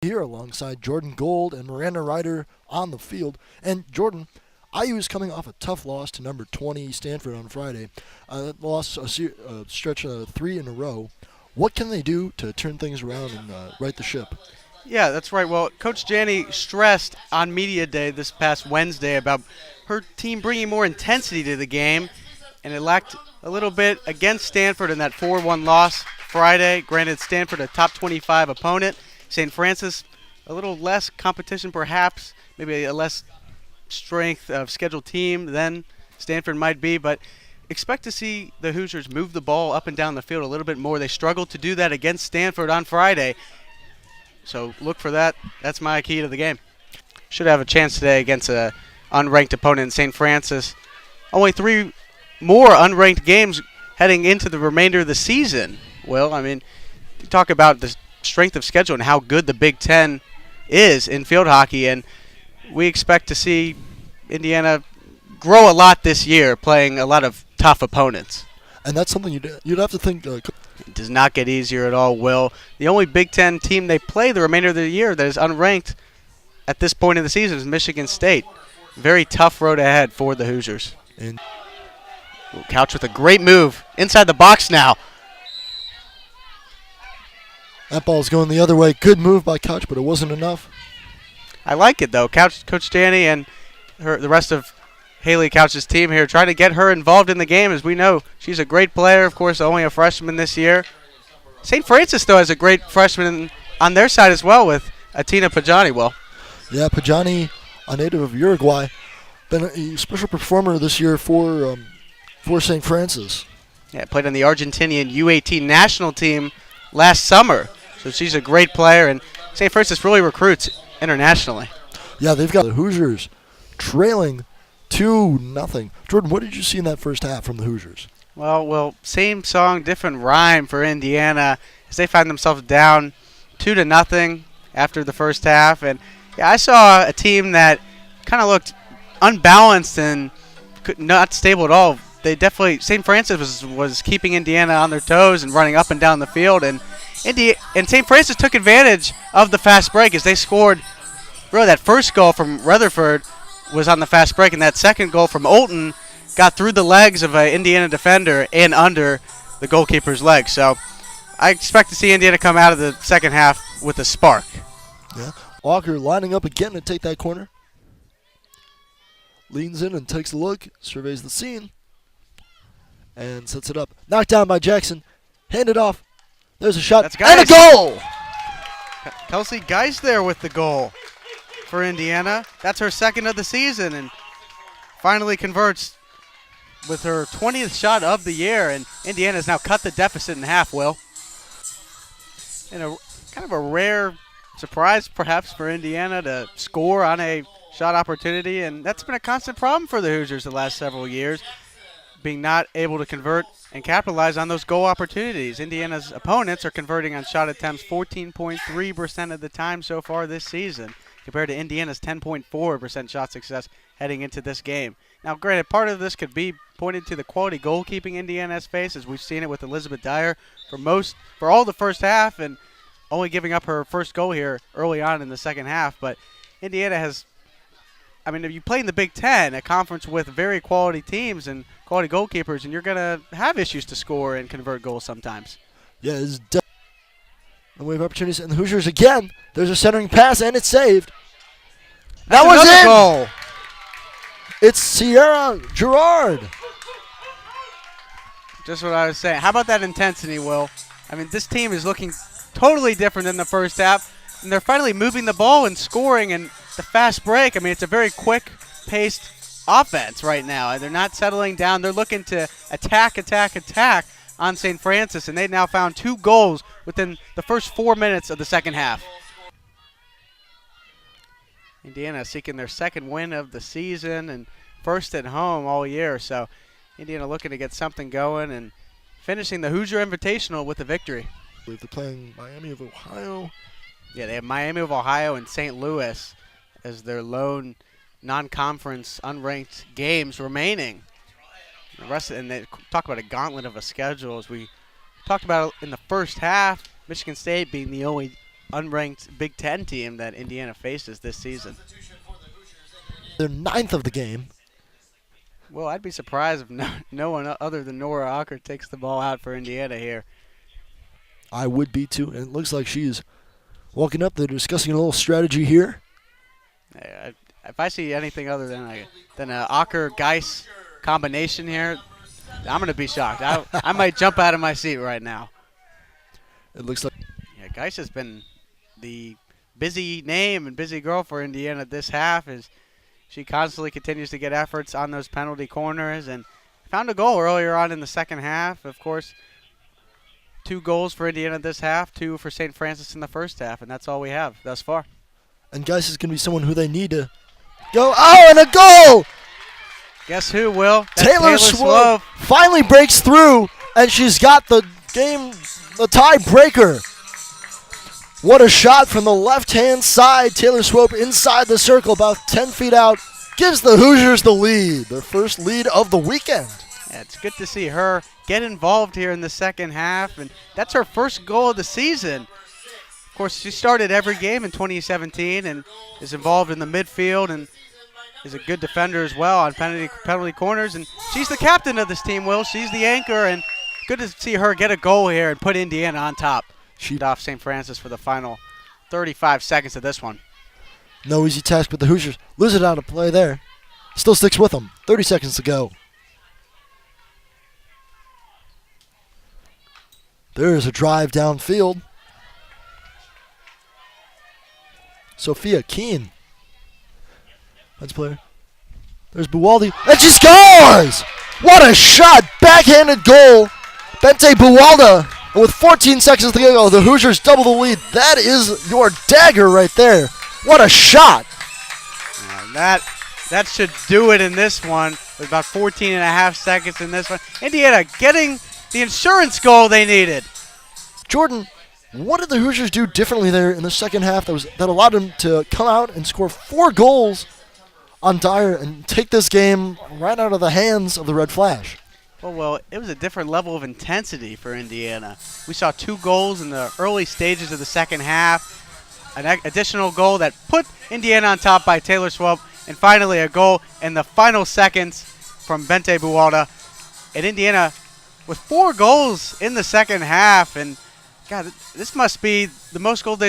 here alongside Jordan Gold and Miranda Ryder on the field. And Jordan, IU is coming off a tough loss to number 20 Stanford on Friday. Lost a stretch of 3 in a row. What can they do to turn things around and right the ship? Yeah, that's right. Well, Coach Janney stressed on Media Day this past Wednesday about her team bringing more intensity to the game, and it lacked a little bit against Stanford in that 4-1 loss Friday. Granted, Stanford a top 25 opponent. St. Francis a little less competition perhaps, maybe a less strength of scheduled team than Stanford might be, but expect to see the Hoosiers move the ball up and down the field a little bit more. They struggled to do that against Stanford on Friday, so look for that. That's my key to the game. Should have a chance today against an unranked opponent in St. Francis. Only 3 more unranked games heading into the remainder of the season. Well, I mean, you talk about the strength of schedule and how good the Big Ten is in field hockey, and we expect to see Indiana grow a lot this year, playing a lot of tough opponents. And that's something you'd have to think. It does not get easier at all, Will. The only Big Ten team they play the remainder of the year that is unranked at this point in the season is Michigan State. Very tough road ahead for the Hoosiers. And Couch with a great move inside the box now. that ball's going the other way. Good move by Couch, but it wasn't enough. I like it, though. Coach Janney and the rest of Haley Couch's team here trying to get her involved in the game. As we know, she's a great player, of course, only a freshman this year. St. Francis, though, has a great freshman on their side as well with Atina Pajani. Well, yeah, Pajani, a native of Uruguay, been a special performer this year for St. Francis. Yeah, played on the Argentinian U18 national team last summer. So she's a great player, and St. Francis really recruits internationally. Yeah, they've got the Hoosiers trailing 2-0. Jordan, what did you see in that first half from the Hoosiers? Well, same song, different rhyme for Indiana as they find themselves down 2-0 after the first half. And yeah, I saw a team that kind of looked unbalanced and not stable at all. They definitely, St. Francis was keeping Indiana on their toes and running up and down the field, and St. Francis took advantage of the fast break as they scored. Really, that first goal from Rutherford was on the fast break, and that second goal from Olton got through the legs of an Indiana defender and under the goalkeeper's legs. So I expect to see Indiana come out of the second half with a spark. Yeah, Walker lining up again to take that corner. Leans in and takes a look, surveys the scene, and sets it up. Knocked down by Jackson. Handed off. There's a shot. And a goal! Kelsey Geist there with the goal for Indiana. That's her second of the season, and finally converts with her 20th shot of the year, and Indiana has now cut the deficit in half, Will. And a kind of a rare surprise perhaps for Indiana to score on a shot opportunity, and that's been a constant problem for the Hoosiers the last several years, being not able to convert and capitalize on those goal opportunities. Indiana's opponents are converting on shot attempts 14.3% of the time so far this season, compared to Indiana's 10.4% shot success heading into this game. Now, granted, part of this could be pointed to the quality goalkeeping Indiana has faced, as we've seen it with Elizabeth Dyer for all the first half, and only giving up her first goal here early on in the second half. But Indiana has, I mean, if you play in the Big Ten, a conference with very quality teams and quality goalkeepers, and you're going to have issues to score and convert goals sometimes. Yeah, it's the wave opportunities, and the Hoosiers again. There's a centering pass, and it's saved. That was in. Goal. It's Sierra Gerard. Just what I was saying. How about that intensity, Will? I mean, this team is looking totally different than the first half, and they're finally moving the ball and scoring, and the fast break. I mean, it's a very quick-paced offense right now, and they're not settling down. They're looking to attack on St. Francis, and they've now found 2 goals within the first 4 minutes of the second half. Indiana seeking their second win of the season and first at home all year, so Indiana looking to get something going and finishing the Hoosier Invitational with a victory. They're playing Miami of Ohio. Yeah, they have Miami of Ohio and St. Louis as their lone non-conference unranked games remaining. And they talk about a gauntlet of a schedule, as we talked about in the first half, Michigan State being the only unranked Big Ten team that Indiana faces this season. They're 9th of the game. Well, I'd be surprised if no one other than Nora Ocker takes the ball out for Indiana here. I would be too. And it looks like she's walking up. They're discussing a little strategy here. If I see anything other than a Ocker-Geis combination here, I'm going to be shocked. I might jump out of my seat right now. It looks like Geis has been the busy name and busy girl for Indiana this half as she constantly continues to get efforts on those penalty corners and found a goal earlier on in the second half. Of course, 2 goals for Indiana this half, 2 for St. Francis in the first half, and that's all we have thus far. And Geis is going to be someone who they need to go. Oh, and a goal! Guess who, Will? That's Taylor Swope finally breaks through, and she's got the tie-breaker. What a shot from the left-hand side. Taylor Swope inside the circle, about 10 feet out, gives the Hoosiers the lead, their first lead of the weekend. Yeah, it's good to see her get involved here in the second half, and that's her first goal of the season. Of course, she started every game in 2017 and is involved in the midfield and is a good defender as well on penalty corners. And she's the captain of this team, Will. She's the anchor, and good to see her get a goal here and put Indiana on top. She'd off St. Francis for the final 35 seconds of this one. No easy task, but the Hoosiers lose it out of play there. Still sticks with them. 30 seconds to go. There's a drive downfield. Sophia Keene. Let's play. There's Buwaldi. And she scores! What a shot! Backhanded goal. Bente Buwalda. And with 14 seconds to go, the Hoosiers double the lead. That is your dagger right there. What a shot! That should do it in this one. With about 14 and a half seconds in this one. Indiana getting the insurance goal they needed. Jordan, what did the Hoosiers do differently there in the second half that allowed them to come out and score 4 goals on Dyer and take this game right out of the hands of the Red Flash? Well, it was a different level of intensity for Indiana. We saw 2 goals in the early stages of the second half, an additional goal that put Indiana on top by Taylor Swope, and finally a goal in the final seconds from Bente Buwalda. And Indiana with 4 goals in the second half, and God, this must be the most goals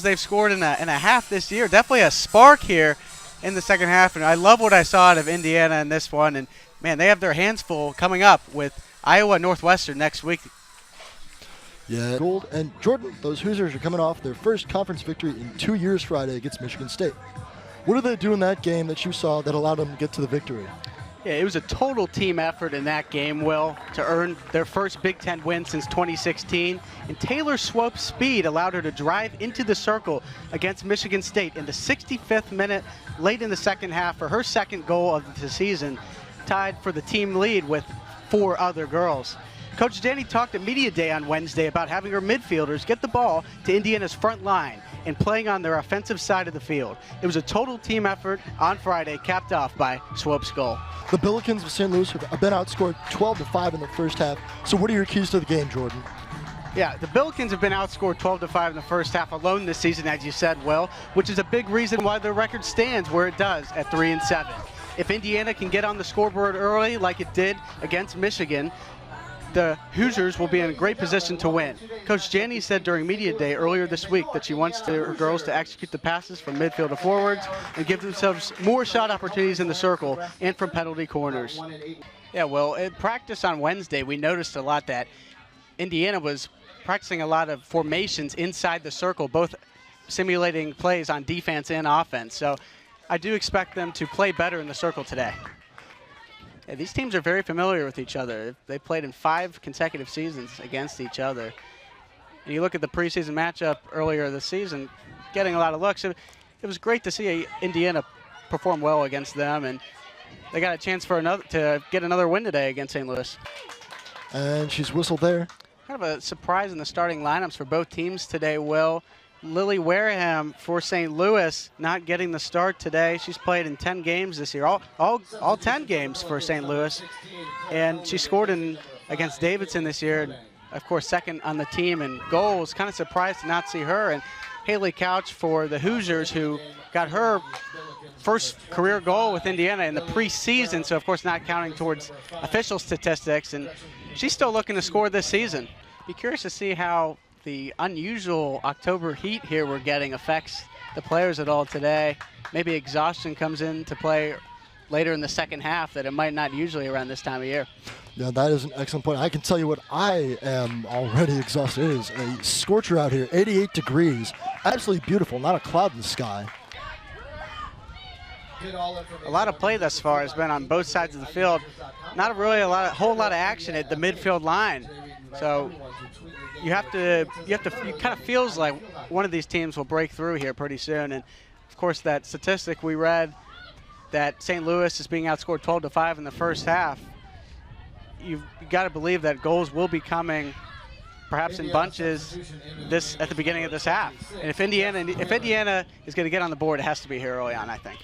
they've scored in a half this year. Definitely a spark here in the second half, and I love what I saw out of Indiana in this one. And man, they have their hands full coming up with Iowa Northwestern next week. Yeah, gold. And Jordan, those Hoosiers are coming off their first conference victory in 2 years Friday against Michigan State. What did they do in that game that you saw that allowed them to get to the victory? Yeah, it was a total team effort in that game, Will, to earn their first Big Ten win since 2016. And Taylor Swope's speed allowed her to drive into the circle against Michigan State in the 65th minute, late in the second half, for her second goal of the season, tied for the team lead with 4 other girls. Coach Danny talked at Media Day on Wednesday about having her midfielders get the ball to Indiana's front line and playing on their offensive side of the field. It was a total team effort on Friday, capped off by Swope's goal. The Billikens of St. Louis have been outscored 12-5 in the first half. So what are your keys to the game, Jordan? Yeah, the Billikens have been outscored 12-5 in the first half alone this season, as you said, Will, which is a big reason why their record stands where it does at 3-7. If Indiana can get on the scoreboard early like it did against Michigan, the Hoosiers will be in a great position to win. Coach Janney said during Media Day earlier this week that she wants her girls to execute the passes from midfield to forwards and give themselves more shot opportunities in the circle and from penalty corners. Yeah, well, in practice on Wednesday, we noticed a lot that Indiana was practicing a lot of formations inside the circle, both simulating plays on defense and offense. So I do expect them to play better in the circle today. Yeah, these teams are very familiar with each other. They played in 5 consecutive seasons against each other. And you look at the preseason matchup earlier this season, getting a lot of looks. It was great to see Indiana perform well against them, and they got a chance for to get another win today against St. Louis. And she's whistled there. Kind of a surprise in the starting lineups for both teams today, Will. Lily Wareham for St. Louis not getting the start today. She's played in 10 games this year, all 10 games for St. Louis. And she scored against Davidson this year. of course, second on the team in goals. Kind of surprised to not see her. And Haley Couch for the Hoosiers, who got her first career goal with Indiana in the preseason, so of course not counting towards official statistics, and she's still looking to score this season. Be curious to see how the unusual October heat here we're getting affects the players at all today. Maybe exhaustion comes into play later in the second half that it might not usually around this time of year. Yeah, that is an excellent point. I can tell you what I am already exhausted. It is a scorcher out here, 88 degrees. Absolutely beautiful, not a cloud in the sky. A lot of play thus far has been on both sides of the field. Not really a whole lot of action at the midfield line. So it kind of feels like one of these teams will break through here pretty soon. And of course, that statistic we read that St. Louis is being outscored 12-5 in the first half. You've got to believe that goals will be coming, perhaps in bunches, at the beginning of this half. And if Indiana is going to get on the board, it has to be here early on, I think.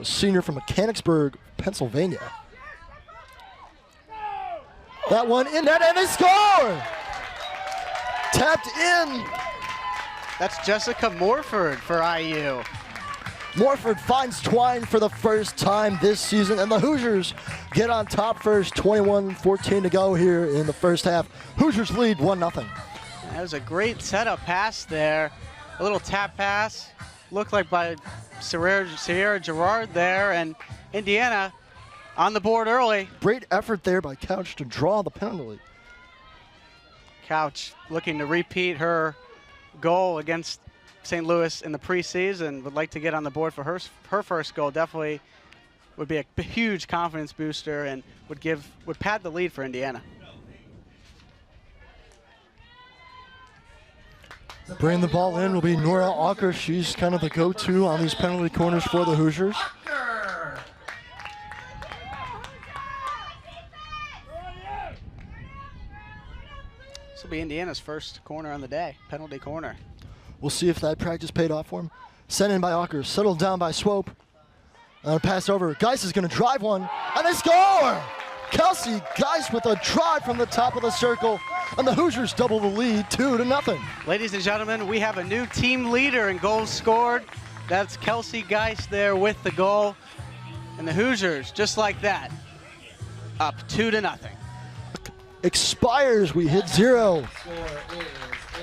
A senior from Mechanicsburg, Pennsylvania. That one in net, and they score! Tapped in. That's Jessica Morford for IU. Morford finds Twine for the first time this season, and the Hoosiers get on top first. 21-14 to go here in the first half. Hoosiers lead 1-0. That was a great setup pass there. A little tap pass. Looked like by Sierra Gerard there, and Indiana on the board early. Great effort there by Couch to draw the penalty. Couch looking to repeat her goal against St. Louis in the preseason. Would like to get on the board for her first goal. Definitely would be a huge confidence booster and would pad the lead for Indiana. Bringing the ball in will be Nora Auker. She's kind of the go-to on these penalty corners for the Hoosiers. This will be Indiana's first corner on the day, penalty corner. We'll see if that practice paid off for him. Sent in by Auker, settled down by Swope. Pass over. Geis is going to drive one, and they score! Kelsey Geis with a drive from the top of the circle, and the Hoosiers double the lead 2-0. Ladies and gentlemen, we have a new team leader in goals scored. That's Kelsey Geis there with the goal. And the Hoosiers, just like that, up 2-0. Expires, we hit 0.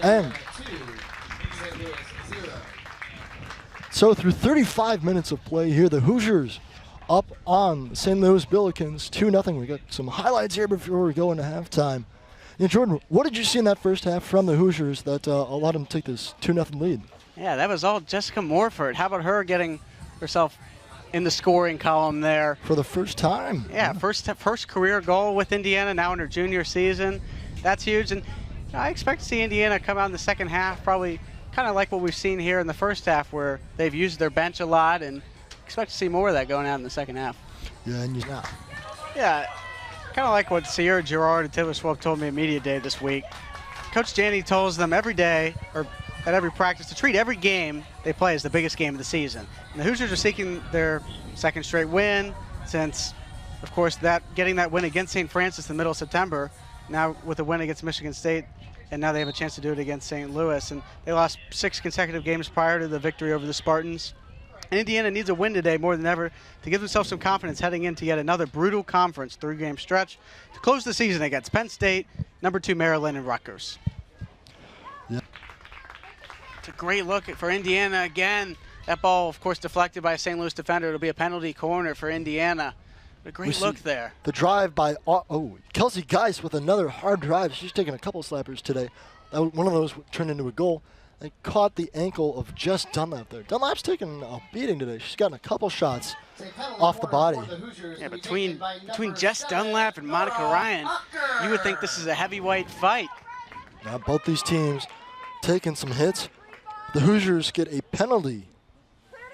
And so through 35 minutes of play here, the Hoosiers up on St. Louis Billikens 2-0. We got some highlights here before we go into halftime. And Jordan, what did you see in that first half from the Hoosiers that allowed them to take this 2-0 lead? Yeah, that was all Jessica Morford. How about her getting herself in the scoring column there? For the first time. Yeah, first career goal with Indiana, now in her junior season. That's huge. And I expect to see Indiana come out in the second half, probably kind of like what we've seen here in the first half, where they've used their bench a lot, and expect to see more of that going out in the second half. Yeah, and you know. Yeah, kind of like what Sierra Gerard and Taylor Swope told me at Media Day this week. Coach Janney tells them every day, or at every practice, to treat every game they play as the biggest game of the season. And the Hoosiers are seeking their second straight win since, of course, getting that win against St. Francis in the middle of September, now with a win against Michigan State, and now they have a chance to do it against St. Louis. And they lost 6 consecutive games prior to the victory over the Spartans. And Indiana needs a win today more than ever to give themselves some confidence heading into yet another brutal conference 3-game stretch to close the season against Penn State, number 2 Maryland, and Rutgers. Yeah. It's a great look for Indiana again. That ball, of course, deflected by a St. Louis defender. It'll be a penalty corner for Indiana. A great look there. The drive by Kelsey Geis with another hard drive. She's taken a couple slappers today. One of those turned into a goal. They caught the ankle of Jess Dunlap there. Dunlap's taken a beating today. She's gotten a couple shots off the body. Yeah, between Jess Dunlap and Monica Ryan, you would think this is a heavyweight fight. Now both these teams taking some hits. The Hoosiers get a penalty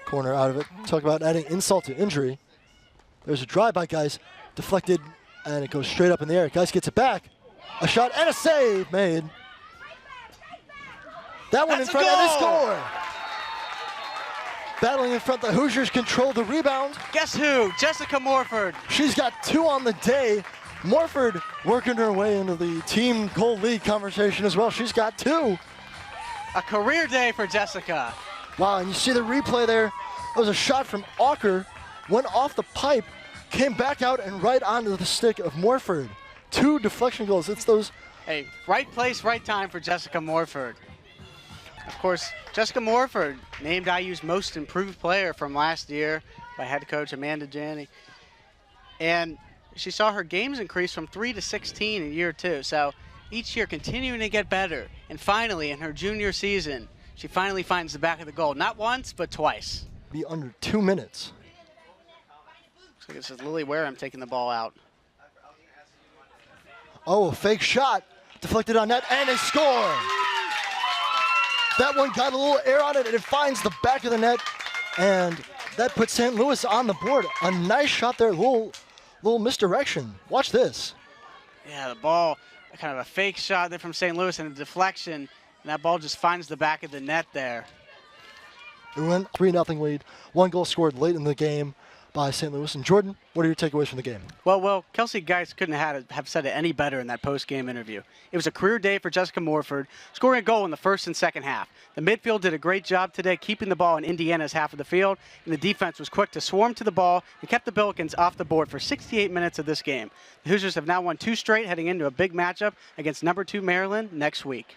corner out of it. Talk about adding insult to injury. There's a drive by Geis, deflected, and it goes straight up in the air. Geis gets it back. A shot and a save made. That one in front, and they score. Battling in front, the Hoosiers control the rebound. Guess who? Jessica Morford. She's got 2 on the day. Morford working her way into the team goal lead conversation as well. She's got 2. A career day for Jessica. Wow, and you see the replay there. It was a shot from Auker, went off the pipe, came back out and right onto the stick of Morford. 2 deflection goals. It's those. Hey, right place, right time for Jessica Morford. Of course, Jessica Morford named IU's most improved player from last year by head coach Amanda Janney. And she saw her games increase from 3 to 16 in year 2. So each year continuing to get better. And finally, in her junior season, she finally finds the back of the goal. Not once, but twice. Be under 2 minutes. Looks like this is Lily Wareham taking the ball out. Oh, a fake shot. Deflected on net, and a score. That one got a little air on it, and it finds the back of the net. And that puts St. Louis on the board. A nice shot there, little misdirection. Watch this. Yeah, the ball, kind of a fake shot there from St. Louis and a deflection. And that ball just finds the back of the net there. It went 3-0 lead. 1 goal scored late in the game by St. Louis. And Jordan, what are your takeaways from the game? Well, Kelsey Geis couldn't have said it any better in that post-game interview. It was a career day for Jessica Morford, scoring a goal in the first and second half. The midfield did a great job today keeping the ball in Indiana's half of the field, and the defense was quick to swarm to the ball and kept the Billikens off the board for 68 minutes of this game. The Hoosiers have now won 2 straight, heading into a big matchup against number 2 Maryland next week.